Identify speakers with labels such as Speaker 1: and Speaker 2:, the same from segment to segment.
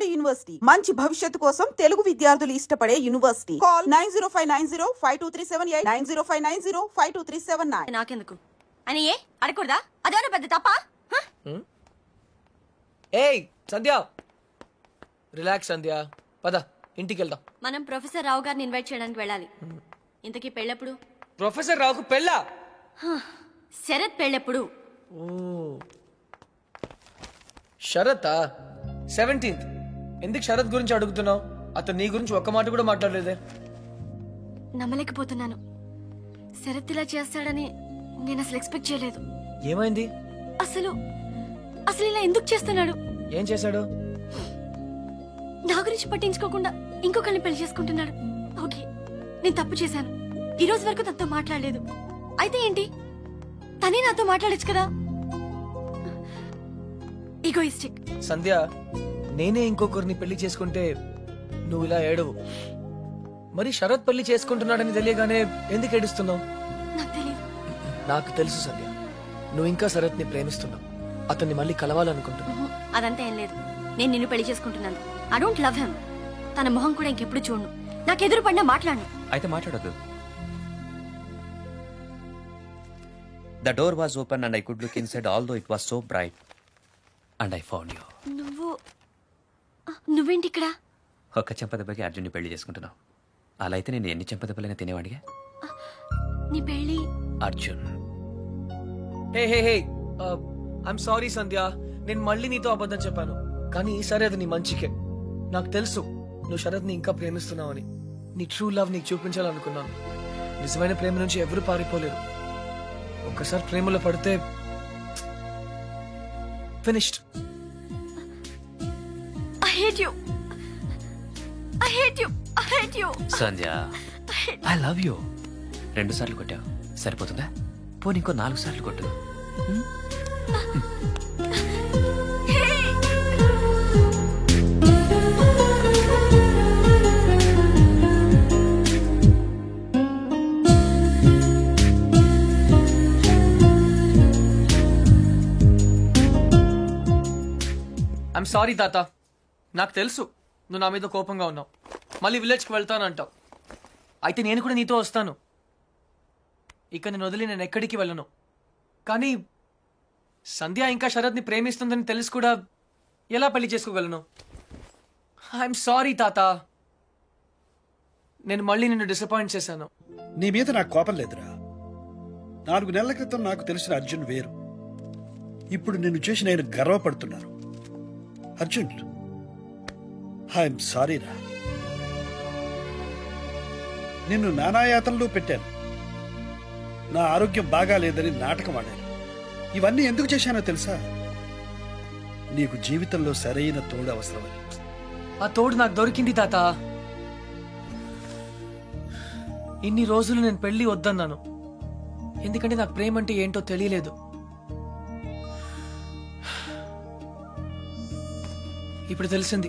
Speaker 1: Vijayawada university మంచి భవిష్యత్తు కోసం తెలుగు విద్యార్థులు ఇష్టపడే యూనివర్సిటీ. కాల్ 9059052378 9059052379.
Speaker 2: నాకెందుకు అని అడగకూడదా? అదేమన్నా పెద్ద తప్ప?
Speaker 3: ఏయ్ సంధ్య, రిలాక్స్ సంధ్య, పద ఇంటికి వెళ్దాం.
Speaker 2: మనం ప్రొఫెసర్ రావు గారిని ఇన్వైట్ చేయడానికి వెళ్ళాలి. ఇంతకీ పెళ్ళెప్పుడు?
Speaker 3: ప్రొఫెసర్ రావుకు పెళ్ళా?
Speaker 2: శరత్ పెళ్ళెప్పుడు?
Speaker 3: శరత్ 17th. ఎందుకు శరత్ గురించి అడుగుతున్నావు? అతను నీ గురించి ఒక్క మాట కూడా మాట్లాడలేదే.
Speaker 2: నమ్మలేకపోతున్నాను. శరత్ ఇలా చేస్తాడని నేను అసలు ఎక్స్పెక్ట్ చేయలేదు.
Speaker 3: ఏమైంది?
Speaker 2: అసలు ఇలా ఎందుకు చేస్తున్నాడు?
Speaker 3: ఏం చేశాడు?
Speaker 2: నా గురించి పట్టించుకోకుండా ఇంకొకరిని పెళ్లి చేసుకుంటున్నాడు. ఓకే, నేను తప్పు చేశాను. ఈ రోజు వరకు తనతో మాట్లాడలేదు. అయితే ఏంటి, తనే నాతో మాట్లాడచ్చు కదా. ఈగోయిస్టిక్.
Speaker 3: సంధ్య, నేనే ఇంకొకరిని పెళ్లి చేసుకుంటే నువ్వు ఇలా ఏడవు. మరి శరత్ పెళ్లి చేసుకుంటున్నాడని తెలియగానే ఎందుకు ఏడుస్తున్నావు?
Speaker 2: నాకు తెలియదు.
Speaker 3: నాకు తెలుసు సంధ్య, నువ్వు ఇంకా శరత్ ని ప్రేమిస్తున్నావు. అతన్ని మళ్ళీ కలవాలనుకుంటున్నావు.
Speaker 2: అదంతా ఏం లేదు. నేను నిన్ను పెళ్లి చేసుకుంటున్నాను. I don't love him. తన మొహం కూడా ఇంకెప్పుడు చూడను. నాకు ఎదురు పడినా మాట్లాడను.
Speaker 4: అయితే మాట్లాడొద్దు. The door was open and I could look inside, although it was so bright. And I found you.
Speaker 2: నువ్వేంటి ఇక్కడ?
Speaker 4: ఒక్క చెంపదెబ్బకి అర్జున్ని పెళ్లి చేసుకుంటున్నావు. అలా అయితే నేను ఎన్ని చెంపదెబ్బలైనా తినేవాడిగా.
Speaker 2: నీ పెళ్లి
Speaker 4: అర్జున్.
Speaker 3: హే హే హే, ఐఎమ్ సారీ సంధ్య, నేను మళ్ళీ నీతో అబద్ధం చెప్పాను. కానీ ఈసారి అది నీ మంచికే. నాకు తెలుసు నువ్వు శరత్ ని ఇంకా ప్రేమిస్తున్నావని. నీ ట్రూ లవ్ నీకు చూపించాలనుకున్నాను. నిజమైన ప్రేమ నుంచి ఎవరు పారిపోలేరు. ఒక్కసారి ప్రేమలో పడితే finished.
Speaker 2: I hate you. I hate you. I hate you.
Speaker 4: Sandhya, I love you. 2 సార్లు కొట్టావు, సరిపోతుందా? పోనీ ఇంకో 4 సార్లు కొట్టు.
Speaker 3: ఐఎమ్ సారీ తాత. నాకు తెలుసు నువ్వు నా మీద కోపంగా ఉన్నావు. మళ్ళీ విలేజ్కి వెళ్తానంటావు. అయితే నేను కూడా నీతో వస్తాను. ఇక నేను వదిలి నేను ఎక్కడికి వెళ్ళను. కానీ సంధ్య ఇంకా శరత్ని ప్రేమిస్తుందని తెలిసి కూడా ఎలా పెళ్లి చేసుకోగలను? ఐఎమ్ సారీ తాత. నేను మళ్ళీ నిన్ను డిసప్పాయింట్ చేశాను.
Speaker 5: నీ మీద నాకు కోపం లేదురా. 4 నెలల క్రితం నాకు తెలిసిన అర్జున్ వేరు. ఇప్పుడు నిన్ను చూసి నేను గర్వపడుతున్నాను. అర్జున్, ఐఎమ్ సారీ రా. నిన్ను నానాయాతనలో పెట్టాను. నా ఆరోగ్యం బాగాలేదని నాటకం ఆడాను. ఇవన్నీ ఎందుకు చేశానో తెలుసా? నీకు జీవితంలో సరైన తోడు అవసరమని.
Speaker 3: ఆ తోడు నాకు దొరికింది తాత. ఇన్ని రోజులు నేను పెళ్లి వద్దన్నాను. ఎందుకంటే నాకు ప్రేమ అంటే ఏంటో తెలియలేదు. ఇప్పుడు తెలిసింది.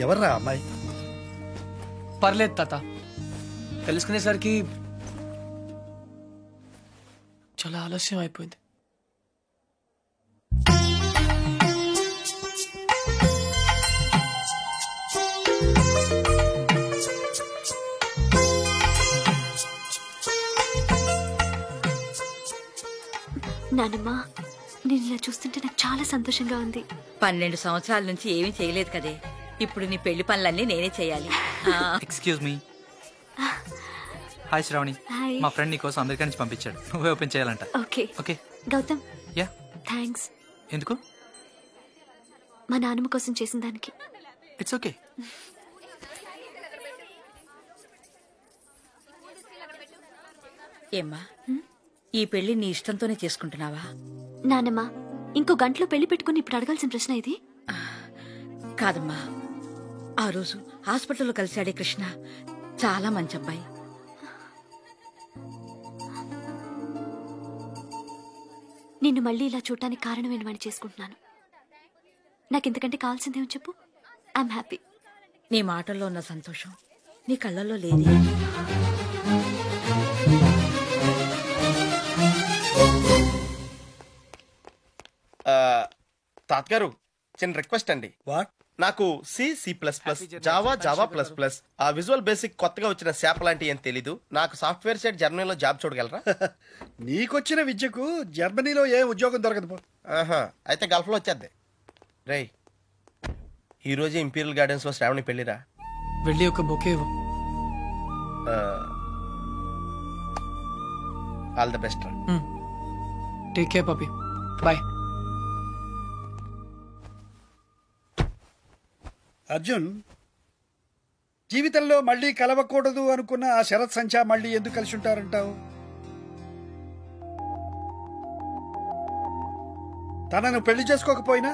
Speaker 5: ఎవర్రా అమ్మాయి?
Speaker 3: పర్లేదు తాత, తెలుసుకునేసరికి చాలా ఆలస్యం అయిపోయింది.
Speaker 2: నానమ్మ, నేను ఇలా చూస్తుంటే నాకు చాలా సంతోషంగా ఉంది.
Speaker 6: 12 సంవత్సరాల నుంచి ఏమీ చేయలేదు కదే. ఇప్పుడు నీ పెళ్లి పనులన్నీ నేనే చేయాలి.
Speaker 7: Excuse me. హాయ్ శ్రావణి. మా ఫ్రెండ్ నీ కోసం అమెరికా నుంచి పంపించాడు. నువ్వే ఓపెన్ చేయాలంట.
Speaker 2: Okay
Speaker 7: okay
Speaker 2: Gautam.
Speaker 7: Yeah,
Speaker 2: thanks.
Speaker 7: ఎందుకు?
Speaker 2: మా నాన్నమ్మ కోసం చేసిన దానికి.
Speaker 7: It's okay.
Speaker 6: ఏమ్మా, ఈ పెళ్లి నీ ఇష్టంతోనే చేసుకుంటున్నావా?
Speaker 2: నానమ్మ, ఇంకో గంటలో పెళ్లి పెట్టుకుని ఇప్పుడు అడగాల్సిన ప్రశ్న ఇది
Speaker 6: కాదమ్మా. ఆ రోజు హాస్పిటల్లో కలిశాడే కృష్ణ చాలా మంచి అబ్బాయి.
Speaker 2: నిన్ను మళ్ళీ ఇలా చూడటానికి కారణం ఏంటని చేసుకుంటున్నాను. నాకింతకంటే కావాల్సిందేమో చెప్పు. I'm happy.
Speaker 6: నీ మాటల్లో ఉన్న సంతోషం నీ కళ్ళల్లో లేదు.
Speaker 8: తాతగారు, చిన్న రిక్వెస్ట్ అండి.
Speaker 5: వాట్?
Speaker 8: నాకు C C plus plus Java Java plus plus ఆ విజువల్ బేసిక్ కొత్తగా వచ్చిన శాప్ లాంటి ఏం తెలీదు. నాకు సాఫ్ట్వేర్ సైడ్ జర్మనీలో జాబ్ చూడగలరా?
Speaker 5: నీకొచ్చిన విద్యకు జర్మనీలో ఏ ఉద్యోగం దొరకదు పో.
Speaker 8: ఆహా, అయితే గల్ఫ్లో వచ్చేద్ది. రేయ్, ఈరోజు ఇంపీరియల్ గార్డెన్స్ లో శ్రావణి పెళ్లిరా.
Speaker 3: వెళ్ళి ఒక బొకే ఇవ్వు.
Speaker 8: ఆల్ ద బెస్ట్ రా.
Speaker 3: Take care పపి. బాయ్.
Speaker 5: అర్జున్, జీవితంలో మళ్ళీ కలవకూడదు అనుకున్న ఆ శరత్ సంధ్య మళ్ళీ ఎందుకు కలిసి ఉంటారంటావు? తనను పెళ్లి చేసుకోకపోయినా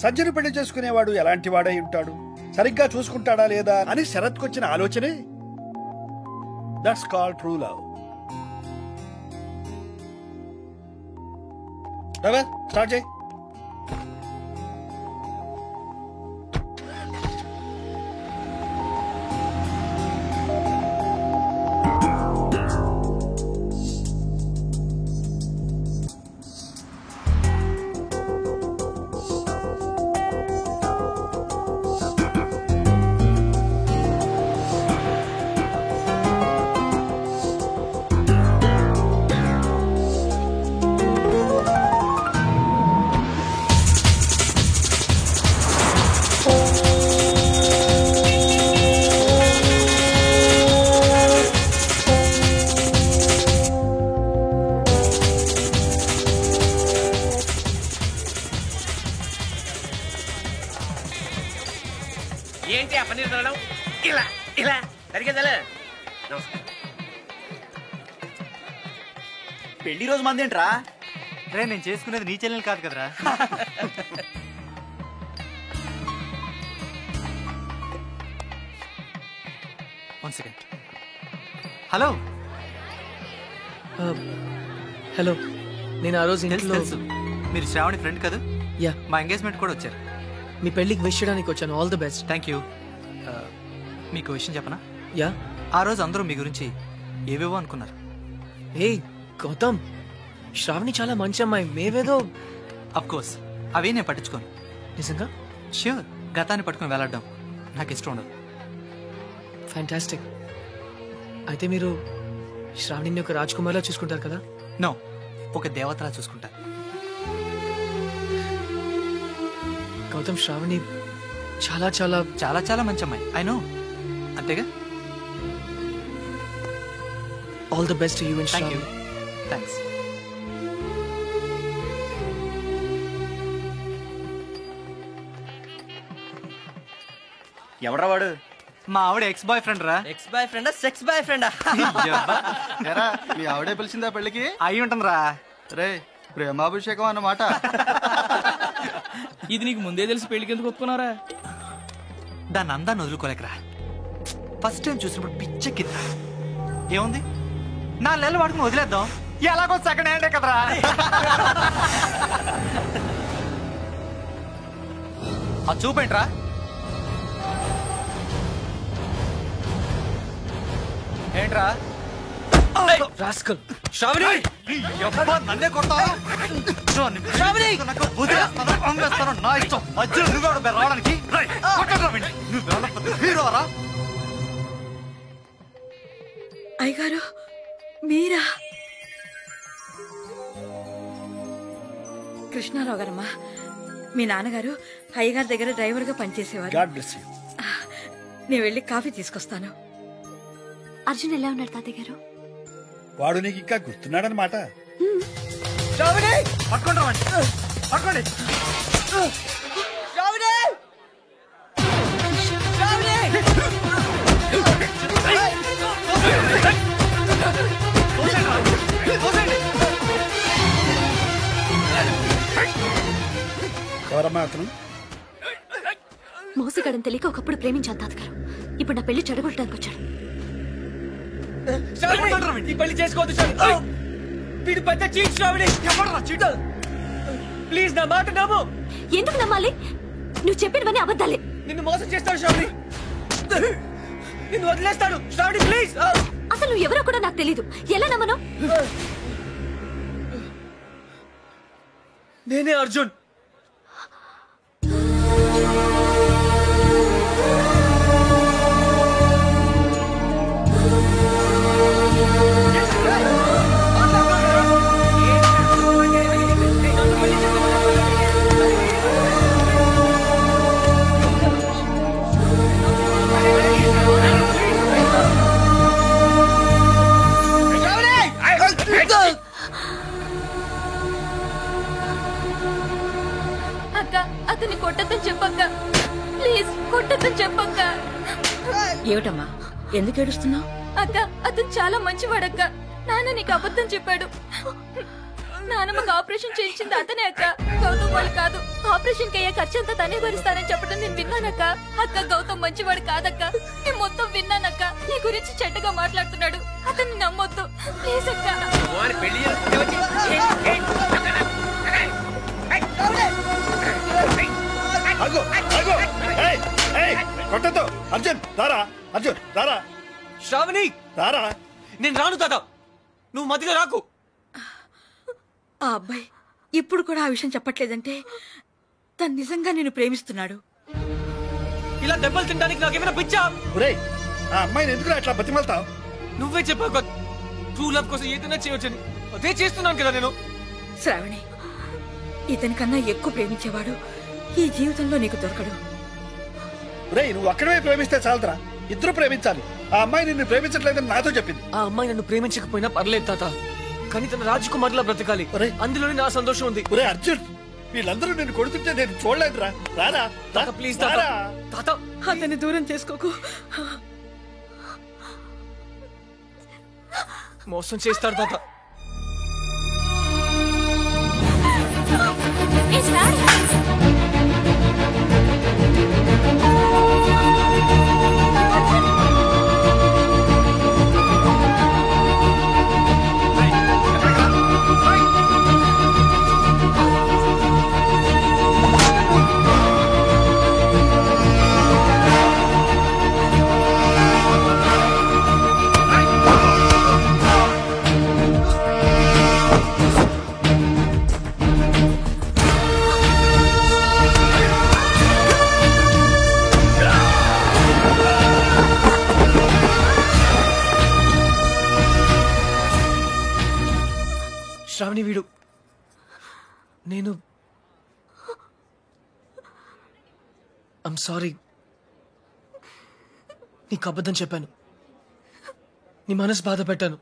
Speaker 5: సంధ్యను పెళ్లి చేసుకునేవాడు ఎలాంటి వాడై ఉంటాడు, సరిగ్గా చూసుకుంటాడా లేదా అని శరత్కొచ్చిన ఆలోచనే that's called true love. Start చేయి.
Speaker 9: ఏంటి ఆ పన్నీర్ తినడం? ఇలా ఇలా సరిగ్గా
Speaker 10: పెళ్లి రోజు మందేంట్రా?
Speaker 7: రే, నేను చేసుకునేది నీ చెల్లెలు కాదు కదరా. One second. హలో
Speaker 3: హలో, నేను ఆ రోజు
Speaker 7: తెలుసు
Speaker 3: ఇంట్లో
Speaker 7: తెలుసు, మీరు శ్రావణి ఫ్రెండ్ కదా.
Speaker 3: యా,
Speaker 7: మా ఎంగేజ్మెంట్ కూడా వచ్చారు.
Speaker 3: మీ పెళ్ళికి విష్ చేయడానికి వచ్చాను. All the best.
Speaker 7: Thank you. మీకు విషయం చెప్పనా?
Speaker 3: యా.
Speaker 7: ఆ రోజు అందరూ మీ గురించి ఏవేవో అనుకున్నారు.
Speaker 3: ఏ గౌతమ్, శ్రావణి చాలా మంచి అమ్మాయి. మేవేదో
Speaker 7: అఫ్ కోర్స్ అవే నేను పట్టించుకోను.
Speaker 3: నిజంగా?
Speaker 7: ష్యూర్, గతాన్ని పట్టుకుని వెళ్ళడం నాకు ఇష్టం ఉండదు.
Speaker 3: ఫ్యాంటాస్టిక్. అయితే మీరు శ్రావణిని ఒక రాజ్కుమార్లా చూసుకుంటారు కదా?
Speaker 7: నో, ఒక దేవతలా చూసుకుంటా.
Speaker 3: గౌతమ్, శ్రావణి చాలా చాలా
Speaker 7: చాలా చాలా మంచి అమ్మాయి. ఐ నో, అంతేగా.
Speaker 3: All the best to you and
Speaker 7: thank you.
Speaker 3: Shravani.
Speaker 7: Thanks.
Speaker 10: ఎవడ్రా వాడు?
Speaker 7: మా ఆవిడ ఎక్స్ బాయ్ ఫ్రెండ్ రా.
Speaker 10: ఎక్స్ బాయ్ ఫ్రెండా సెక్స్ బాయ్ ఫ్రెండా?
Speaker 11: మీ ఆవిడే పిలిచిందా పెళ్ళికి?
Speaker 7: అయి ఉంటుందిరా.
Speaker 11: రే, ప్రేమాభిషేకం అన్నమాట.
Speaker 9: ఇది నీకు ముందే తెలిసి పెళ్లికి ఎందుకు ఒప్పుకున్నారా?
Speaker 7: దాన్ని అందాన్ని వదులుకోలేకరా. ఫస్ట్ టైం చూసినప్పుడు పిచ్చెక్కిందిరా. ఏముంది, 4 నెలలు వాడుకుని వదిలేద్దాం, ఎలాగో సెకండ్ హ్యాండే కదరా. అది చూపేంట్రా. ఏంట్రా
Speaker 3: రాస్కల్.
Speaker 7: శ్రావణి, నన్నే కొడతావు? శ్రావణి, నా ఇష్టం. మధ్యలో నువ్వు రావడానికి హీరోరా.
Speaker 6: అయ్యగారు మీరా? కృష్ణారావు గారమ్మా, మీ నాన్నగారు అయ్యగారి దగ్గర డ్రైవర్గా పనిచేసేవారు.
Speaker 5: God bless you.
Speaker 6: నేను వెళ్ళి కాఫీ తీసుకొస్తాను.
Speaker 2: అర్జున్ ఎలా ఉన్నాడు తాతయ్య గారు?
Speaker 5: వాడు నీకు ఇంకా గుర్తున్నాడనమాట. ఎవరమ్మా అతను?
Speaker 2: మోసగాడని తెలియక ఒకప్పుడు ప్రేమించాను తాతగారు. ఇప్పుడు నా పెళ్లి చెడగొట్టడానికి వచ్చాడు.
Speaker 9: ఈ పెళ్లి చేసుకోవద్దు. వీడు పెద్ద చీట్ శ్రావణి. ప్లీజ్ నా మాట నమ్ము.
Speaker 2: ఎందుకు నమ్మాలి? నువ్వు చెప్పినవన్నీ అబద్ధాలే.
Speaker 9: నిన్ను మోసం చేస్తాడు శ్రావణి. నిన్ను వదిలేస్తాడు శ్రావణి. ప్లీజ్.
Speaker 2: అసలు నువ్వు ఎవరో కూడా నాకు తెలీదు. ఎలా నమ్మను?
Speaker 3: నేనే అర్జున్.
Speaker 2: కొట్టద్దని చెప్పక్క.
Speaker 6: ఏమిటమ్మా ఎందుకు ఏడుస్తున్నావు?
Speaker 2: అక్క అతను చాలా మంచివాడక్క. నాన్న నీకు అబద్ధం చెప్పాడు. నానమ్మకి ఆపరేషన్ చేయించింది అతనే అక్క, గౌతమ్ వాళ్ళు కాదు. ఆపరేషన్ కి అయ్యే ఖర్చు అంతా తనే భరిస్తానని చెప్పడం నేను విన్నానక్క. అక్క గౌతమ్ మంచివాడు కాదక్క, నేను మొత్తం విన్నానక్క. నీ గురించి చెడ్డగా మాట్లాడుతున్నాడు, అతన్ని నమ్మొద్దు ప్లీజ్ అక్క.
Speaker 5: కొట్టతో అర్జున్ రారా, అర్జున్ రారా.
Speaker 3: శ్రావణి
Speaker 5: రారా.
Speaker 3: నేను రాను తాత, నువ్వు మధ్యలో రాకు.
Speaker 6: ఆ అబ్బాయి ఇప్పుడు కూడా ఆ విషయం చెప్పట్లేదంటే తను నిజంగా నిన్ను ప్రేమిస్తున్నాడు.
Speaker 3: ఇలా దెబ్బలు తినడానికి నాకేమైనా పిచ్చా?
Speaker 5: ఒరేయ్, ఆ అమ్మాయిని ఎందుకు అట్లా బతిమలుతావు?
Speaker 3: నువ్వే చెప్పావు ట్రూ లవ్ కోసం ఏదైనా చేయొచ్చని, అదే చేస్తున్నాను కదా నేను.
Speaker 6: శ్రావణి, ఇతనికన్నా ఎక్కువ ప్రేమించేవాడు ఈ జీవితంలో నీకు దొరకడు.
Speaker 5: ఒరేయ్, నువ్వు అక్కడే ప్రేమిస్తే చాలరా, ఇద్దరు ప్రేమించాలి. ఆ అమ్మాయి నిన్ను ప్రేమించట్లేదని నాతో చెప్పింది.
Speaker 3: ఆ అమ్మాయి నన్ను ప్రేమించకపోయినా పర్లేదు తాత, కానీ తన రాజకుమార్లా బ్రతకాలి, అందులోనే నా సంతోషం ఉంది.
Speaker 5: ఒరే అర్జున్, వీళ్ళందరూ నిన్ను కొడుతుంటే నేను చూడలేదురా. రారా
Speaker 3: తాత ప్లీజ్ తాత. తాత
Speaker 6: అతన్ని దూరం చేసుకోకు.
Speaker 3: మోసం చేస్తాడు తాత. శ్రావణి వీడు, నేను ఐమ్ సారీ, నీకు అబద్ధం చెప్పాను, నీ మనసు బాధ పెట్టాను,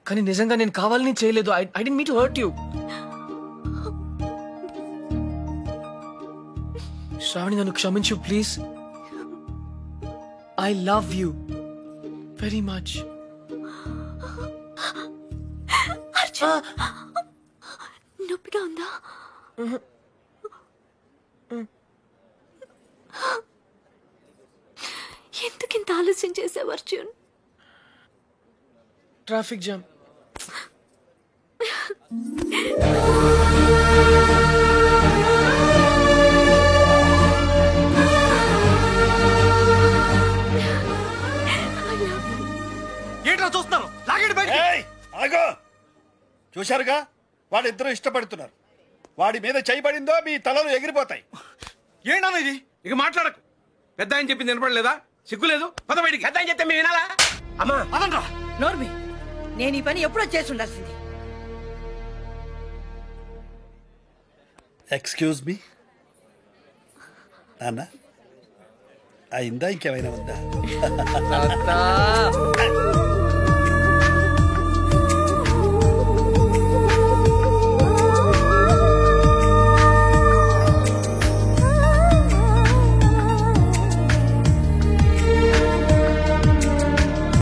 Speaker 3: కానీ నిజంగా నేను కావాలని చేయలేదు. I didn't mean to hurt you. Shravani నన్ను క్షమించు please. I love you very much.
Speaker 2: నొప్పిగా ఉందా? ఎందుకింత ఆలస్యం చేసావు అర్జున్?
Speaker 3: Traffic jam.
Speaker 7: ఏంట్రా చూస్తున్నారు? లాగండి బయట.
Speaker 5: ఆగో, చూశారుగా, వాళ్ళిద్దరూ ఇష్టపడుతున్నారు. వాడి మీద చేయబడిందో మీ తలలు ఎగిరిపోతాయి.
Speaker 9: ఏంటన్నా ఇది? ఇక మాట్లాడకు. పెద్ద ఆయన చెప్పింది వినపడలేదా? సిగ్గులేదు? పద బయటికి. పెద్ద ఆయన చెప్తే మేము వినాలా? అమ్మా అదండ్రా.
Speaker 6: నోర్మి, నేను ఈ పని ఎప్పుడో చేసి ఉండాల్సింది.
Speaker 5: ఎక్స్క్యూజ్ మీ నాన్న, అయిందా ఇంకేమైనా ఉందా?